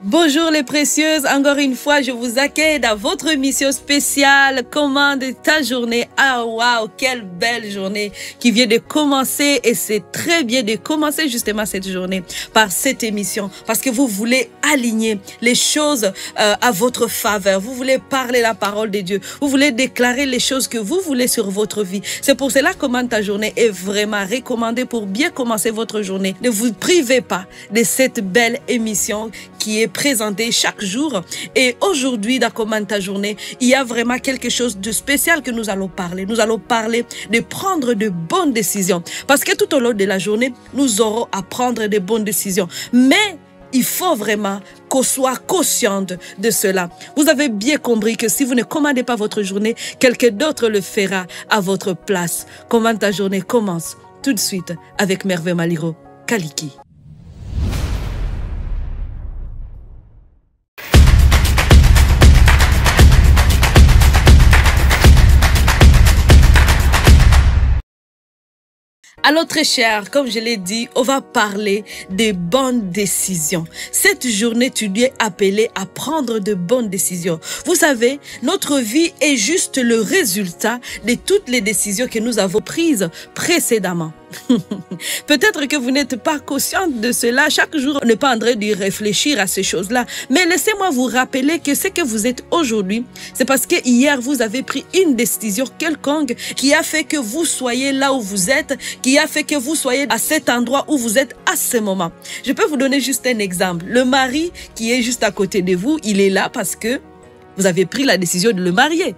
Bonjour les précieuses, encore une fois je vous accueille dans votre émission spéciale Commande ta journée. Ah waouh, quelle belle journée qui vient de commencer et c'est très bien de commencer justement cette journée par cette émission parce que vous voulez aligner les choses à votre faveur, vous voulez parler la parole de Dieu, vous voulez déclarer les choses que vous voulez sur votre vie. C'est pour cela Commande ta journée est vraiment recommandée pour bien commencer votre journée. Ne vous privez pas de cette belle émission qui est présentée chaque jour. Et aujourd'hui, dans Commande ta journée, il y a vraiment quelque chose de spécial que nous allons parler. Nous allons parler de prendre de bonnes décisions. Parce que tout au long de la journée, nous aurons à prendre de bonnes décisions. Mais il faut vraiment qu'on soit conscient de cela. Vous avez bien compris que si vous ne commandez pas votre journée, quelqu'un d'autre le fera à votre place. Commande ta journée commence tout de suite avec Merveille Maliro Kaliki. Alors très cher, comme je l'ai dit, on va parler des bonnes décisions. Cette journée, tu es appelé à prendre de bonnes décisions. Vous savez, notre vie est juste le résultat de toutes les décisions que nous avons prises précédemment. Peut-être que vous n'êtes pas consciente de cela. Chaque jour, on n'est pas en train de réfléchir à ces choses-là. Mais laissez-moi vous rappeler que ce que vous êtes aujourd'hui, c'est parce que hier, vous avez pris une décision quelconque qui a fait que vous soyez là où vous êtes, qui a fait que vous soyez à cet endroit où vous êtes à ce moment. Je peux vous donner juste un exemple. Le mari qui est juste à côté de vous, il est là parce que vous avez pris la décision de le marier.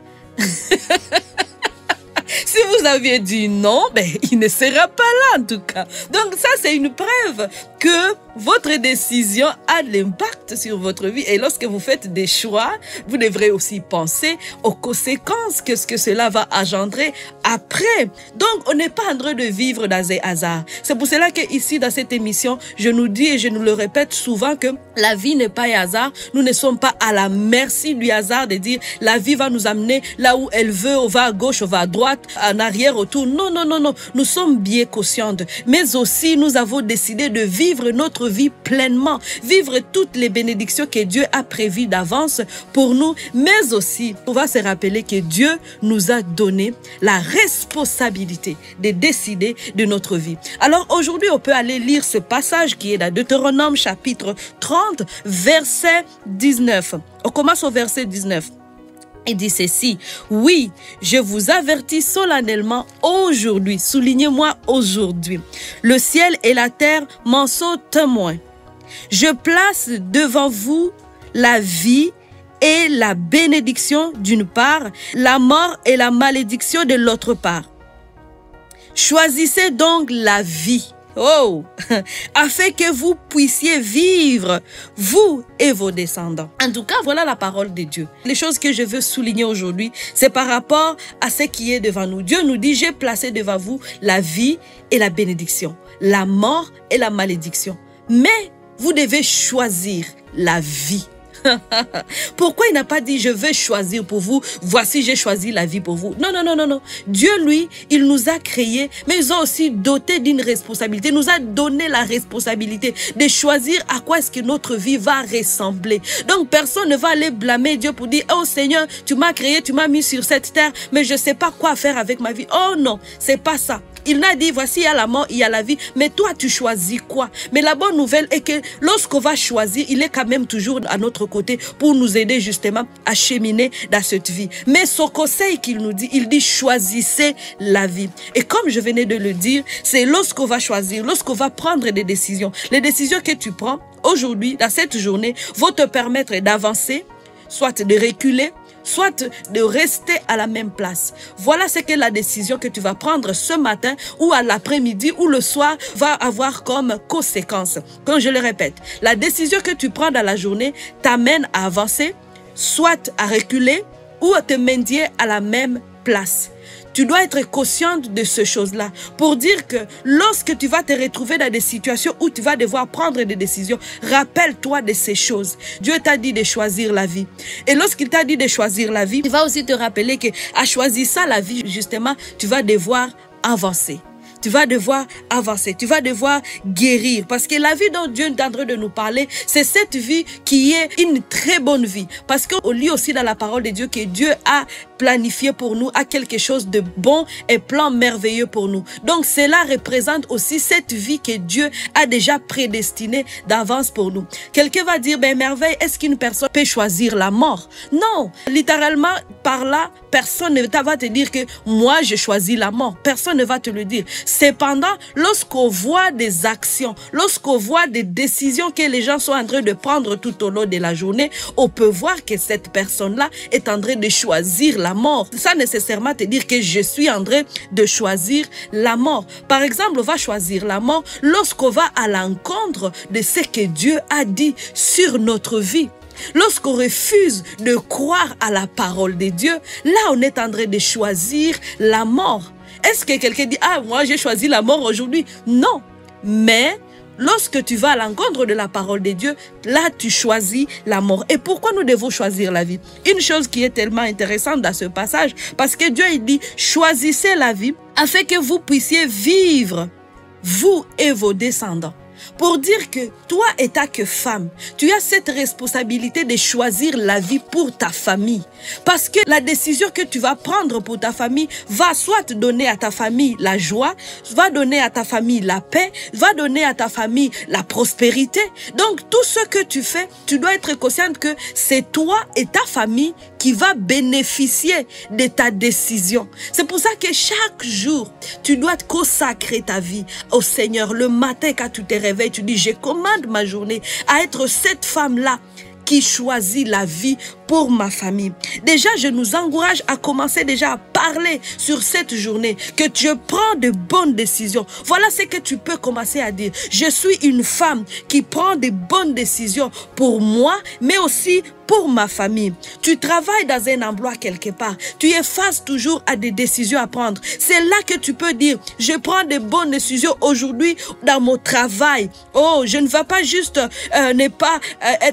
Si vous aviez dit non, ben, il ne sera pas là en tout cas. Donc ça, c'est une preuve que votre décision a l'impact sur votre vie. Et lorsque vous faites des choix, vous devrez aussi penser aux conséquences que ce que cela va engendrer après. Donc, on n'est pas en train de vivre dans un hasard. C'est pour cela qu'ici, dans cette émission, je nous dis et je nous le répète souvent que la vie n'est pas un hasard. Nous ne sommes pas à la merci du hasard de dire la vie va nous amener là où elle veut, on va à gauche, on va à droite, en arrière, autour. Non, non, non, non. Nous sommes bien conscientes. Mais aussi, nous avons décidé de vivre notre vie pleinement, vivre toutes les bénédictions que Dieu a prévues d'avance pour nous, mais aussi, on va se rappeler que Dieu nous a donné la responsabilité de décider de notre vie. Alors aujourd'hui, on peut aller lire ce passage qui est dans Deutéronome chapitre 30, verset 19. On commence au verset 19. Il dit ceci: oui, je vous avertis solennellement aujourd'hui, soulignez-moi aujourd'hui, le ciel et la terre m'en sont témoins. Je place devant vous la vie et la bénédiction d'une part, la mort et la malédiction de l'autre part. Choisissez donc la vie. Oh, afin que vous puissiez vivre, vous et vos descendants. En tout cas, voilà la parole de Dieu. Les choses que je veux souligner aujourd'hui, c'est par rapport à ce qui est devant nous. Dieu nous dit, j'ai placé devant vous la vie et la bénédiction, la mort et la malédiction. Mais vous devez choisir la vie. Pourquoi il n'a pas dit je vais choisir pour vous, voici j'ai choisi la vie pour vous? Non, non, non, non, non. Dieu, lui, il nous a créés, mais il nous a aussi doté d'une responsabilité. Il nous a donné la responsabilité de choisir à quoi est-ce que notre vie va ressembler. Donc, personne ne va aller blâmer Dieu pour dire, oh Seigneur, tu m'as créé, tu m'as mis sur cette terre, mais je ne sais pas quoi faire avec ma vie. Oh non, c'est pas ça. Il n'a dit, voici, il y a la mort, il y a la vie, mais toi, tu choisis quoi? Mais la bonne nouvelle est que lorsqu'on va choisir, il est quand même toujours à notre côté pour nous aider justement à cheminer dans cette vie. Mais son conseil qu'il nous dit, il dit, choisissez la vie. Et comme je venais de le dire, c'est lorsqu'on va choisir, lorsqu'on va prendre des décisions. Les décisions que tu prends aujourd'hui, dans cette journée, vont te permettre d'avancer, soit de reculer, soit de rester à la même place. Voilà ce que la décision que tu vas prendre ce matin ou à l'après-midi ou le soir va avoir comme conséquence. Comme je le répète, la décision que tu prends dans la journée t'amène à avancer, soit à reculer ou à te maintenir à la même place. Tu dois être consciente de ces choses-là pour dire que lorsque tu vas te retrouver dans des situations où tu vas devoir prendre des décisions, rappelle-toi de ces choses. Dieu t'a dit de choisir la vie. Et lorsqu'il t'a dit de choisir la vie, il va aussi te rappeler qu'à choisir ça, la vie, justement, tu vas devoir avancer. tu vas devoir avancer, tu vas devoir guérir. Parce que la vie dont Dieu est en train de nous parler, c'est cette vie qui est une très bonne vie. Parce qu'on lit aussi dans la parole de Dieu que Dieu a planifié pour nous, a quelque chose de bon et plan merveilleux pour nous. Donc cela représente aussi cette vie que Dieu a déjà prédestinée d'avance pour nous. Quelqu'un va dire, ben merveille, est-ce qu'une personne peut choisir la mort? Non, littéralement par là, personne ne va te dire que moi je choisis la mort. Personne ne va te le dire. Cependant, lorsqu'on voit des actions, lorsqu'on voit des décisions que les gens sont en train de prendre tout au long de la journée, on peut voir que cette personne-là est en train de choisir la mort. Ça nécessairement te dire que je suis en train de choisir la mort. Par exemple, on va choisir la mort lorsqu'on va à l'encontre de ce que Dieu a dit sur notre vie. Lorsqu'on refuse de croire à la parole de Dieu, là on est en train de choisir la mort. Est-ce que quelqu'un dit, ah moi j'ai choisi la mort aujourd'hui? Non, mais lorsque tu vas à l'encontre de la parole de Dieu, là tu choisis la mort. Et pourquoi nous devons choisir la vie? Une chose qui est tellement intéressante dans ce passage, parce que Dieu il dit, choisissez la vie afin que vous puissiez vivre, vous et vos descendants. Pour dire que toi, étant que femme, tu as cette responsabilité de choisir la vie pour ta famille. Parce que la décision que tu vas prendre pour ta famille va soit donner à ta famille la joie, va donner à ta famille la paix, va donner à ta famille la prospérité. Donc tout ce que tu fais, tu dois être consciente que c'est toi et ta famille qui va bénéficier de ta décision. C'est pour ça que chaque jour, tu dois consacrer ta vie au Seigneur. Le matin, quand tu te réveilles, tu dis, je commande ma journée à être cette femme-là qui choisit la vie pour ma famille. Déjà, je nous encourage à commencer déjà à parler sur cette journée, que tu prends de bonnes décisions. Voilà ce que tu peux commencer à dire. Je suis une femme qui prend de bonnes décisions pour moi, mais aussi pour ma famille. Tu travailles dans un emploi quelque part. Tu es face toujours à des décisions à prendre. C'est là que tu peux dire, je prends de bonnes décisions aujourd'hui dans mon travail. Oh, je ne vais pas juste ne pas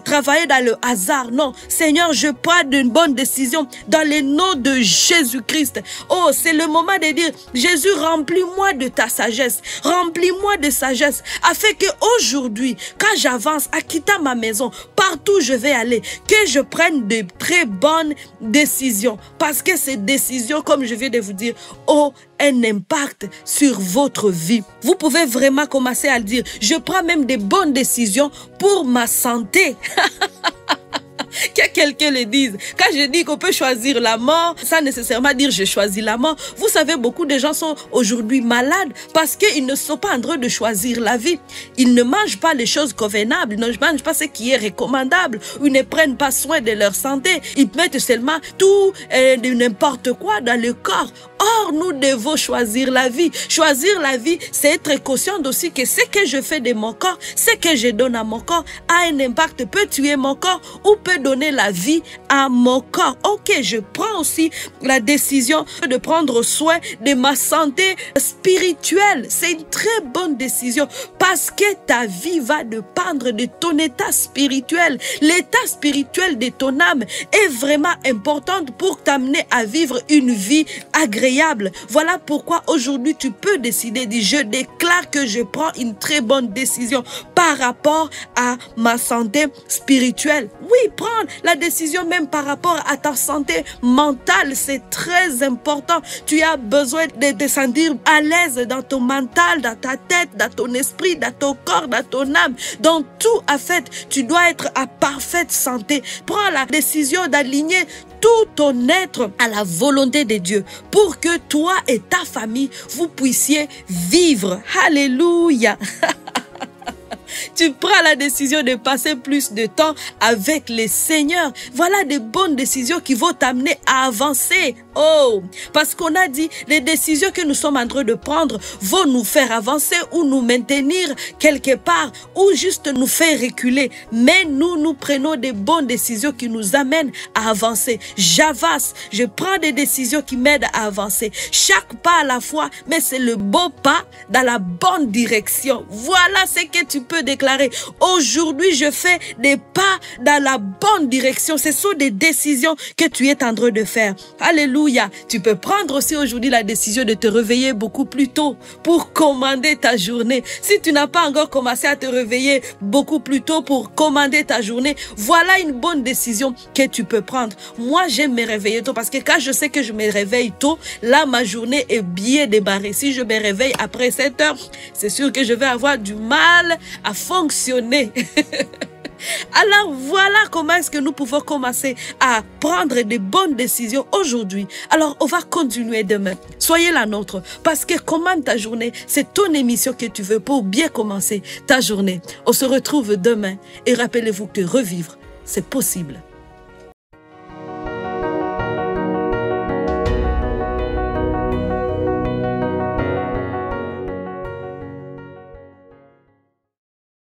travailler dans le hasard. Non, Seigneur, je prends de bonnes décisions dans le nom de Jésus-Christ. Oh, c'est le moment de dire, Jésus, remplis-moi de ta sagesse. Remplis-moi de sagesse. Afin que aujourd'hui, quand j'avance à quitter ma maison, partout où je vais aller, que je prenne de très bonnes décisions. Parce que ces décisions, comme je viens de vous dire, ont un impact sur votre vie. Vous pouvez vraiment commencer à le dire. Je prends même des bonnes décisions pour ma santé. Que quelqu'un le dise. Quand je dis qu'on peut choisir la mort, sans nécessairement dire je choisis la mort. Vous savez, beaucoup de gens sont aujourd'hui malades parce qu'ils ne sont pas en train de choisir la vie. Ils ne mangent pas les choses convenables, ils ne mangent pas ce qui est recommandable, ou ils ne prennent pas soin de leur santé. Ils mettent seulement tout et n'importe quoi dans le corps. Or, nous devons choisir la vie. Choisir la vie, c'est être conscient aussi que ce que je fais de mon corps, ce que je donne à mon corps, a un impact, peut tuer mon corps ou peut donner la vie à mon corps. Ok, je prends aussi la décision de prendre soin de ma santé spirituelle. C'est une très bonne décision parce que ta vie va dépendre de ton état spirituel. L'état spirituel de ton âme est vraiment important pour t'amener à vivre une vie agréable. Voilà pourquoi aujourd'hui tu peux décider de je déclare que je prends une très bonne décision par rapport à ma santé spirituelle. Oui, prendre la décision même par rapport à ta santé mentale, c'est très important. Tu as besoin de te sentir à l'aise dans ton mental, dans ta tête, dans ton esprit, dans ton corps, dans ton âme. Dans tout, en fait, tu dois être à parfaite santé. Prends la décision d'aligner tout ton être à la volonté de Dieu pour que toi et ta famille, vous puissiez vivre. Alléluia. Tu prends la décision de passer plus de temps avec le Seigneur. Voilà des bonnes décisions qui vont t'amener à avancer. Oh, parce qu'on a dit, les décisions que nous sommes en train de prendre vont nous faire avancer ou nous maintenir quelque part ou juste nous faire reculer. Mais nous prenons des bonnes décisions qui nous amènent à avancer. J'avance, je prends des décisions qui m'aident à avancer. Chaque pas à la fois, mais c'est le bon pas dans la bonne direction. Voilà ce que tu peux peux déclarer, aujourd'hui, je fais des pas dans la bonne direction. Ce sont des décisions que tu es en train de faire. Alléluia. Tu peux prendre aussi aujourd'hui la décision de te réveiller beaucoup plus tôt pour commander ta journée. Si tu n'as pas encore commencé à te réveiller beaucoup plus tôt pour commander ta journée, voilà une bonne décision que tu peux prendre. Moi, j'aime me réveiller tôt parce que quand je sais que je me réveille tôt, là, ma journée est bien débarrée. Si je me réveille après 7 heures, c'est sûr que je vais avoir du mal à fonctionner. Alors voilà comment est-ce que nous pouvons commencer à prendre de bonnes décisions aujourd'hui. Alors on va continuer demain. Soyez la nôtre parce que commande ta journée. C'est ton émission que tu veux pour bien commencer ta journée. On se retrouve demain et rappelez-vous que revivre, c'est possible.